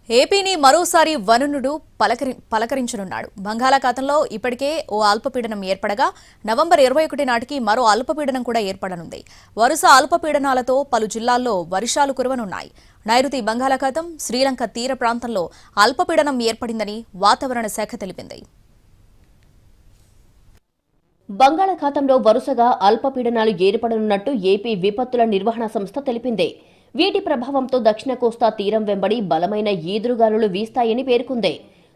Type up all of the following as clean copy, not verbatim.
ఏపీని మరోసారి వరుణుడు పలకరించనున్నాడు. బంగాళాఖాతంలో ఇప్పటికే ఓ అల్పపీడనం ఏర్పడగా నవంబర్ 21 నాటికి మరో అల్పపీడనం కూడా ఏర్పడనుంది. వరుస అల్పపీడనాలతో పలు జిల్లాల్లో వర్షాలు కురవనున్నాయి. నైరుతి బంగాళాఖాతం, శ్రీలంక తీర ప్రాంతంలో అల్పపీడనం ఏర్పడిందని వాతావరణ శాఖ తెలిపింది. బంగాళాఖాతంలో వరుసగా అల్పపీడనాలు ఏర్పడనున్నట్టు ఏపీ విపత్తుల నిర్వహణ సంస్థ తెలిపింది. వీటి ప్రభావంతో దక్షిణ కోస్తా తీరం వెంబడి బలమైన ఈదురుగాలులు వీస్తాయని పేర్కొంది.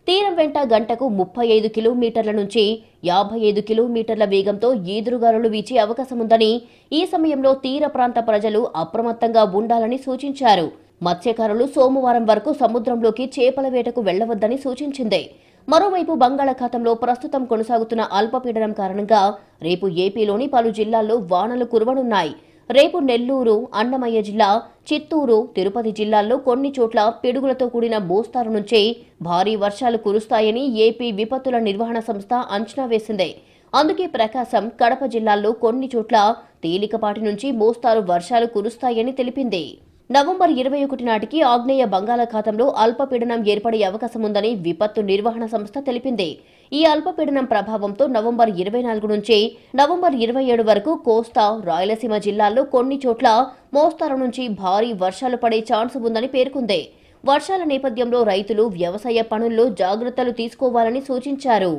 తీరం వెంట గంటకు 35 కిలోమీటర్ల నుంచి 55 కిలోమీటర్ల వేగంతో ఈదురుగాలులు వీచే అవకాశముందని, ఈ సమయంలో తీర ప్రాంత ప్రజలు అప్రమత్తంగా ఉండాలని సూచించారు. మత్స్యకారులు సోమవారం వరకు సముద్రంలోకి చేపల వేటకు వెళ్లవద్దని సూచించింది. మరోవైపు బంగాళాఖాతంలో ప్రస్తుతం కొనసాగుతున్న అల్పపీడనం కారణంగా రేపు ఏపీలోని పలు జిల్లాల్లో వానలు కురవనున్నాయి. రేపు నెల్లూరు, అన్నమయ్య జిల్లా, చిత్తూరు, తిరుపతి జిల్లాల్లో కొన్ని చోట్ల పిడుగులతో కూడిన మోస్తారు నుంచి భారీ వర్షాలు కురుస్తాయని ఏపీ విపత్తుల నిర్వహణ సంస్థ అంచనా వేసింది. అందుకే ప్రకాశం, కడప జిల్లాల్లో కొన్ని చోట్ల తేలికపాటి నుంచి మోస్తారు వర్షాలు కురుస్తాయని తెలిపింది. నవంబర్ 21 నాటికి ఆగ్నేయ బంగాళాఖాతంలో అల్పపీడనం ఏర్పడే అవకాశముందని విపత్తు నిర్వహణ సంస్థ తెలిపింది. ఈ అల్పపీడనం ప్రభావంతో నవంబర్ 24 నుంచి నవంబర్ 27 వరకు కోస్తా, రాయలసీమ జిల్లాల్లో కొన్ని చోట్ల మోస్తారు నుంచి భారీ వర్షాలు పడే ఛాన్స్ ఉందని పేర్కొంది. వర్షాల నేపథ్యంలో రైతులు వ్యవసాయ పనుల్లో జాగ్రత్తలు తీసుకోవాలని సూచించారు.